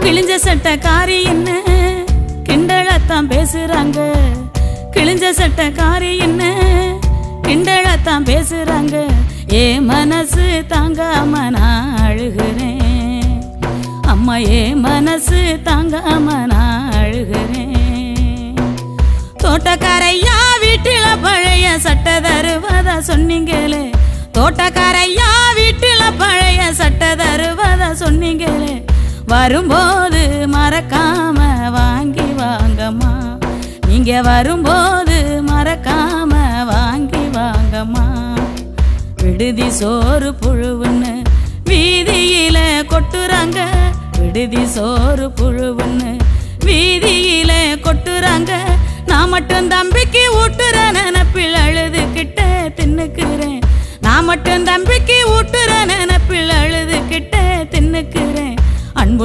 கிழிஞ்ச சட்டக்காரி என்ன கிண்டலத்தான் பேசுறாங்க. கிழிஞ்ச சட்டக்காரி என்ன கிண்டலத்தான் பேசுறாங்க. ஏ மனசு தாங்காம நான் அழுகிறேன். அம்மா ஏ மனசு தாங்காம நான் அழுகிறேன். தோட்டக்காரையா வீட்டில பழைய சட்டை தருவதா சொன்னீங்களே. தோட்டக்காரையா வீட்டில பழைய சட்டை தருவதா சொன்னீங்களே. வரும்போது மறக்காம வாங்கி வாங்கம்மா. நீங்க வரும்போது மறக்காம வாங்கி வாங்கம்மா. விடுதி சோறு புழுவுன்னு வீதியில கொட்டுறாங்க. விடுதி சோறு புழுவுன்னு வீதியில கொட்டுறாங்க. நான் மட்டும் தம்பிக்கு ஊட்டுற நினப்பில் அழுதுகிட்ட தின்னுக்குறேன். நான் மட்டும் தம்பிக்கு ஊட்டுற நினப்பில் அழுதுகிட்ட தின்னுக்குறேன். அன்புள்ள